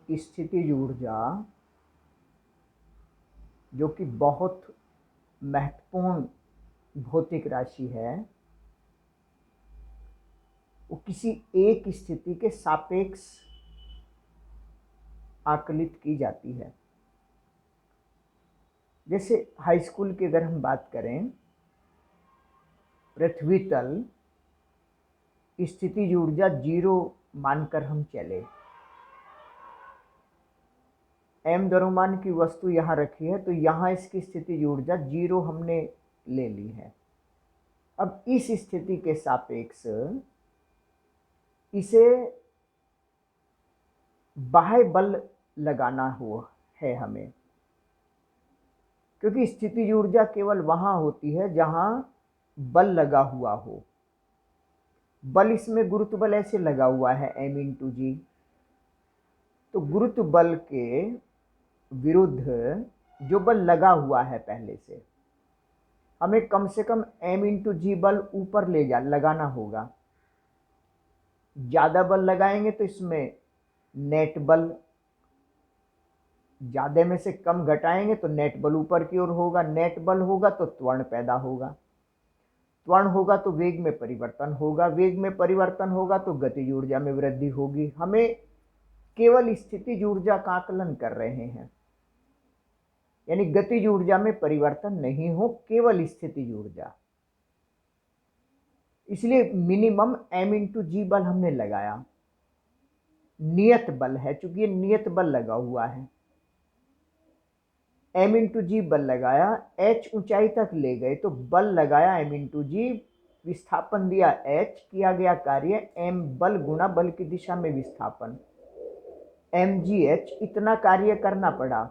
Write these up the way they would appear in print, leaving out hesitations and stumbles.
स्थितिज ऊर्जा, जो कि बहुत महत्वपूर्ण भौतिक राशि है, वो किसी एक स्थिति के सापेक्ष आकलित की जाती है। जैसे हाई स्कूल की अगर हम बात करें, पृथ्वी तल स्थितिज ऊर्जा 0 मानकर हम चले। m द्रव्यमान की वस्तु यहाँ रखी है, तो यहाँ इसकी स्थितिज ऊर्जा 0 हमने ले ली है। अब इस स्थिति के सापेक्ष इसे बाह्य बल लगाना हुआ है हमें, क्योंकि स्थितिज ऊर्जा केवल वहां होती है जहां बल लगा हुआ हो। बल इसमें गुरुत्व बल ऐसे लगा हुआ है m×g, तो गुरुत्व बल के विरुद्ध जो बल लगा हुआ है पहले से, हमें कम से कम m×g बल ऊपर लगाना होगा। ज़्यादा बल लगाएंगे तो इसमें नेट बल, ज़्यादा में से कम घटाएंगे तो नेट बल ऊपर की ओर होगा। नेट बल होगा तो त्वरण पैदा होगा, त्वरण होगा तो वेग में परिवर्तन होगा, वेग में परिवर्तन होगा तो गतिज ऊर्जा में वृद्धि होगी। हमें केवल स्थितिज ऊर्जा का आकलन कर रहे हैं, यानी गतिज ऊर्जा में परिवर्तन नहीं हो, केवल स्थितिज ऊर्जा। इसलिए मिनिमम m×g बल हमने लगाया। नियत बल है, चूंकि ये नियत बल लगा हुआ है, m×g बल लगाया, h ऊंचाई तक ले गए तो बल लगाया m×g, विस्थापन दिया h, किया गया कार्य m बल गुणा बल की दिशा में विस्थापन mgh, इतना कार्य करना पड़ा।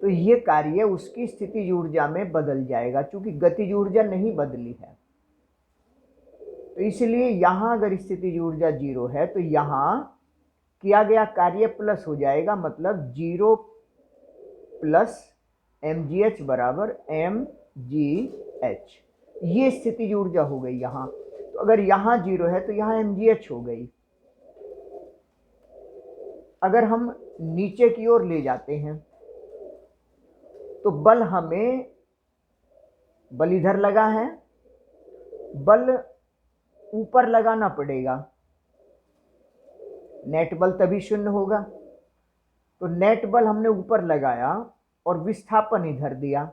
तो ये कार्य उसकी स्थितिज ऊर्जा में बदल जाएगा, चूंकि गतिज ऊर्जा नहीं बदली है। तो इसलिए यहां अगर स्थितिज ऊर्जा 0 है तो यहां किया गया कार्य प्लस हो जाएगा, मतलब 0 प्लस mgh बराबर mgh, ये स्थितिज ऊर्जा हो गई यहाँ। तो अगर यहाँ 0 है तो यहाँ mgh हो गई। अगर हम नीचे की ओर ले जाते हैं तो बल हमें, बल इधर लगा है, बल ऊपर लगाना पड़ेगा, नेट बल तभी 0 होगा। तो नेट बल हमने ऊपर लगाया और विस्थापन इधर दिया,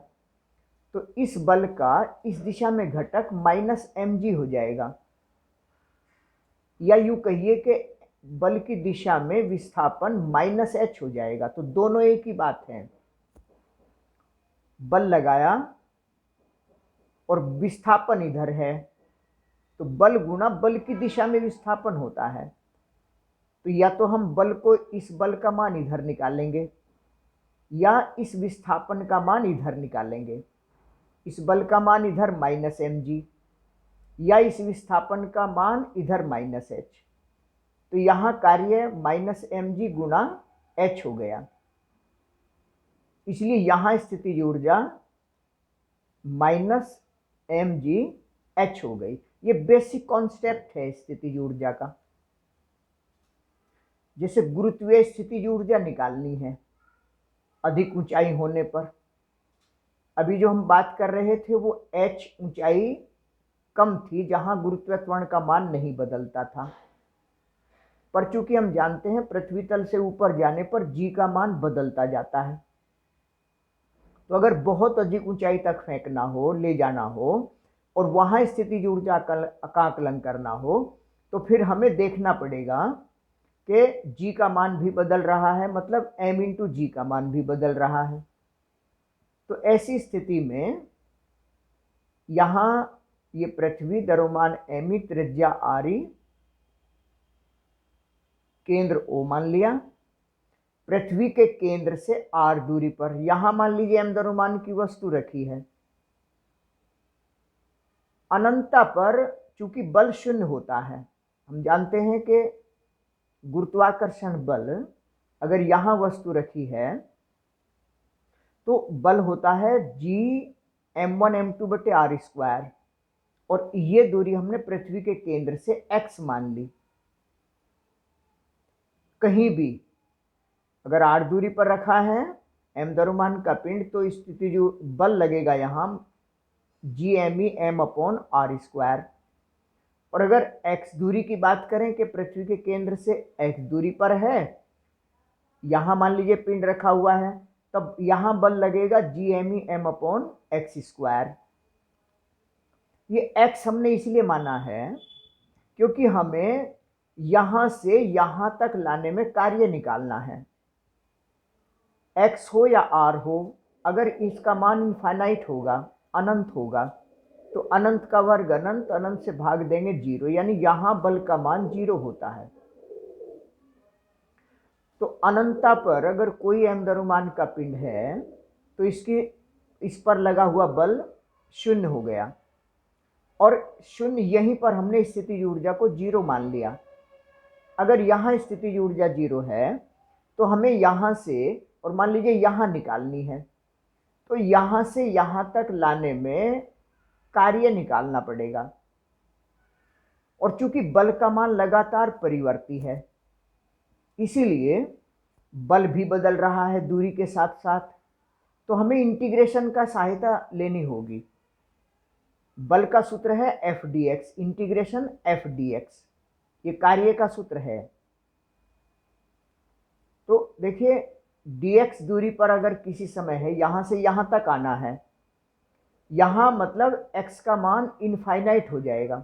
तो इस बल का इस दिशा में घटक -mg हो जाएगा, या यूं कहिए कि बल की दिशा में विस्थापन -h हो जाएगा। तो दोनों एक ही बात है, बल लगाया और विस्थापन इधर है, तो बल गुणा बल की दिशा में विस्थापन होता है। तो या तो हम बल को, इस बल का मान इधर निकालेंगे, या इस विस्थापन का मान इधर निकालेंगे। इस बल का मान इधर -mg, या इस विस्थापन का मान इधर -h। तो यहाँ कार्य -mg गुणा h हो गया, इसलिए यहाँ स्थितिज ऊर्जा -mgh हो गई। ये बेसिक कॉन्सेप्ट है स्थितिज ऊर्जा का। जैसे गुरुत्वीय स्थितिज ऊर्जा निकालनी है अधिक ऊंचाई होने पर, अभी जो हम बात कर रहे थे वो h ऊंचाई कम थी जहां गुरुत्व त्वरण का मान नहीं बदलता था, पर चूंकि हम जानते हैं पृथ्वी तल से ऊपर जाने पर g का मान बदलता जाता है। तो अगर बहुत अधिक ऊंचाई तक फेंकना हो, ले जाना हो, और वहां स्थितिज ऊर्जा का आकलन करना हो, तो फिर हमें देखना पड़ेगा कि g का मान भी बदल रहा है, मतलब m×g का मान भी बदल रहा है। तो ऐसी स्थिति में यहां ये पृथ्वी द्रव्यमान m, त्रिज्या r, केंद्र O मान लिया, पृथ्वी के केंद्र से r दूरी पर यहां मान लीजिए m द्रव्यमान की वस्तु रखी है। अनंतता पर चूंकि बल 0 होता है, हम जानते हैं कि गुरुत्वाकर्षण बल अगर यहां वस्तु रखी है तो बल होता है g m1m2/r², और ये दूरी हमने पृथ्वी के केंद्र से x मान ली। कहीं भी अगर r दूरी पर रखा है m द्रव्यमान का पिंड, तो स्थिति जो बल लगेगा यहाँ GME m/r²। और अगर x दूरी की बात करें कि पृथ्वी के केंद्र से x दूरी पर है, यहाँ मान लीजिए पिंड रखा हुआ है, तब यहाँ बल लगेगा GME m/x²। ये x हमने इसलिए माना है क्योंकि हमें यहाँ से यहाँ तक लाने में कार्य निकालना है। x हो या r हो, अगर इसका मान इनफाइनाइट होगा, अनंत होगा, तो अनंत का वर्ग अनंत, अनंत से भाग देंगे 0, यानी यहाँ बल का मान 0 होता है। तो अनंतता पर अगर कोई m द्रव्यमान का पिंड है तो इस पर लगा हुआ बल 0 हो गया, और 0 यहीं पर हमने स्थितिज ऊर्जा को 0 मान लिया। अगर यहाँ स्थितिज ऊर्जा 0 है तो हमें यहाँ से, और मान लीजिए यहाँ निकालनी है, तो यहाँ से यहाँ तक लाने में कार्य निकालना पड़ेगा। और चूंकि बल का मान लगातार परिवर्ती है, इसीलिए बल भी बदल रहा है दूरी के साथ साथ, तो हमें इंटीग्रेशन का सहायता लेनी होगी। बल का सूत्र है F D x, integration F D x, ये कार्य का सूत्र है। तो देखिए dx दूरी पर अगर किसी समय है, यहां से यहां तक आना है, यहां मतलब x का मान इनफाइनाइट हो जाएगा,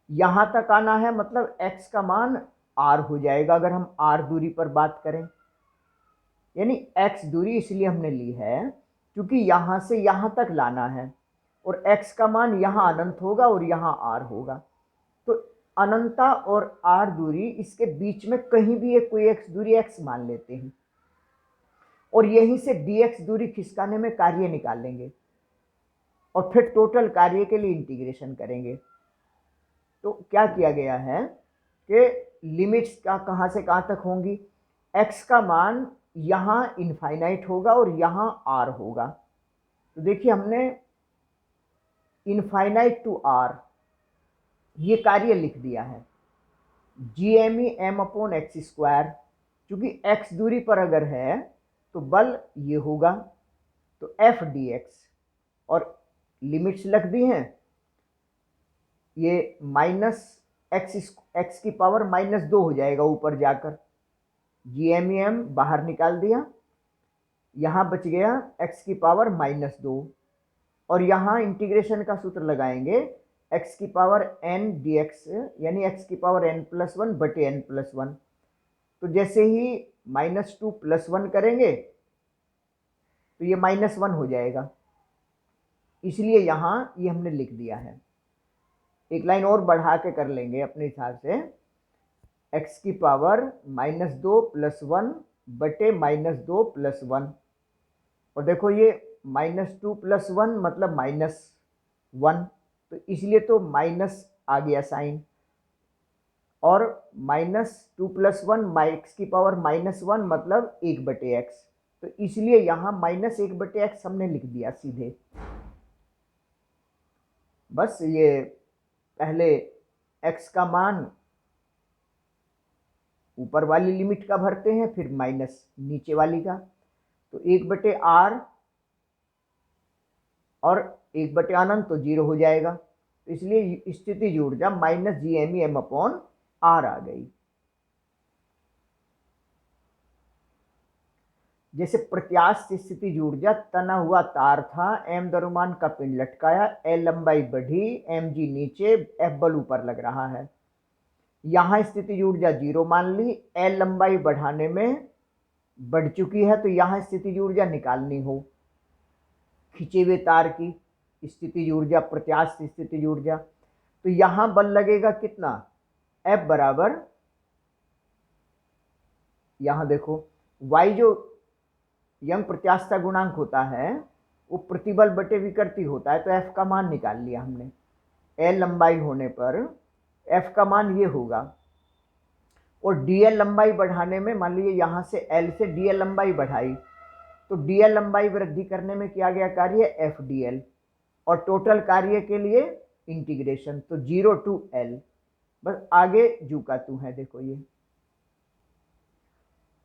यहां तक आना है मतलब x का मान r हो जाएगा अगर हम r दूरी पर बात करें। यानी x दूरी इसलिए हमने ली है क्योंकि यहां से यहां तक लाना है, और x का मान यहां अनंत होगा और यहां r होगा। तो अनंता और r दूरी, इसके बीच में कहीं भी एक कोई x दूरी x मान लेते हैं, और यहीं से dx दूरी खिसकाने में कार्य निकालेंगे, और फिर टोटल कार्य के लिए इंटीग्रेशन करेंगे। तो क्या किया गया है कि लिमिट्स का कहाँ से कहाँ तक होंगी, x का मान यहाँ इनफाइनाइट होगा और यहाँ r होगा। तो देखिए हमने इनफाइनाइट टू r ये कार्य लिख दिया है, GME m/x²। क्योंकि x दूरी पर अगर है तो बल ये होगा, तो एफ डी एक्स, और लिमिट्स लग दी हैं, ये माइनस एक्स की पावर -2 हो जाएगा ऊपर जाकर, GME m बाहर निकाल दिया, यहाँ बच गया x की पावर -2, और यहाँ इंटीग्रेशन का सूत्र लगाएंगे x की पावर n dx, यानी x की पावर n+1 बटे n+1। तो जैसे ही -2 +1 करेंगे तो ये -1 हो जाएगा, इसलिए यहाँ ये हमने लिख दिया है। एक लाइन और बढ़ा के कर लेंगे अपने हिसाब से, x की पावर -2 + 1 बटे -2 + 1, और देखो ये -2 + 1 मतलब -1, तो इसलिए तो माइनस आ गया साइन, और -2 + 1 x की पावर -1 मतलब 1/x, तो इसलिए यहाँ -1/x हमने लिख दिया सीधे। बस ये पहले x का मान ऊपर वाली लिमिट का भरते हैं, फिर माइनस नीचे वाली का, तो 1/r और 1 अनंत तो 0 हो जाएगा, तो इसलिए स्थितिज ऊर्जा -GME m/r आ गई। जैसे प्रत्यास्थ स्थितिज ऊर्जा, तना हुआ तार था, m द्रव्यमान का पिंड लटकाया, l लंबाई बढ़ी, mg नीचे, f बल ऊपर लग रहा है। यहाँ स्थितिज ऊर्जा 0 मान ली, l लंबाई बढ़ाने में बढ़ चुकी है, तो यहाँ स्थितिज ऊर्जा निकालनी हो, खिंचे हुए तार की स्थितिज ऊर्जा, प्रत्यास्थ स्थितिज ऊर्जा, तो यहाँ बल लगेगा कितना, F बराबर, यहाँ देखो y जो यंग प्रत्यास्थता गुणांक होता है वो प्रतिबल बटे विकृति होता है, तो F का मान निकाल लिया हमने। L लंबाई होने पर F का मान ये होगा, और DL लंबाई बढ़ाने में मान लीजिए यहाँ से L से DL लंबाई बढ़ाई, तो DL लंबाई वृद्धि करने में किया गया कार्य FDL, और टोटल कार्य के लिए इंटीग्रेशन, तो 0 to L, बस आगे जू का तू है, देखो ये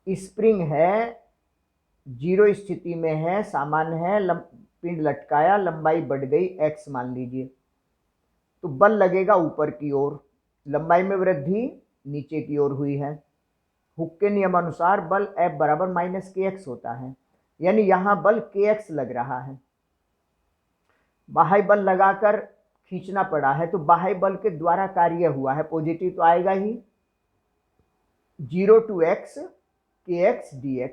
स्प्रिंग है, जीरो स्थिति में है, सामान्य है, पिंड लटकाया, लंबाई बढ़ गई x मान लीजिए, तो बल लगेगा ऊपर की ओर, लंबाई में वृद्धि नीचे की ओर हुई है। हुक के नियम अनुसार बल F बराबर माइनस kx होता है, यानी यहां बल kx लग रहा है। बाह्य बल लगाकर खींचना पड़ा है, तो बाह्य बल के द्वारा कार्य हुआ है, पॉजिटिव तो आएगा ही। 0 to x kx dx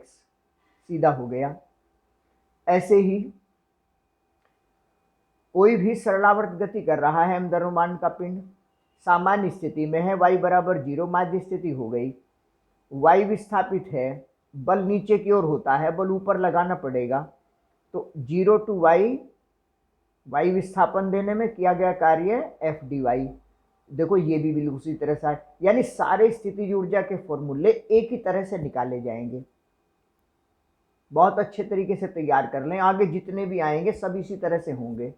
सीधा हो गया। ऐसे ही कोई भी सरलावर्त गति कर रहा है, द्रव्यमान का पिंड सामान्य स्थिति में है, y बराबर 0 माध्य स्थिति हो गई, y विस्थापित है, बल नीचे की ओर होता है, बल ऊपर लगाना पड़ेगा, तो 0 to y विस्थापन देने में किया गया कार्य f dy। देखो ये भी बिल्कुल उसी तरह से, यानी सारे स्थितिज ऊर्जा के फॉर्मूले एक ही तरह से निकाले जाएंगे। बहुत अच्छे तरीके से तैयार कर लें, आगे जितने भी आएंगे सब इसी तरह से होंगे।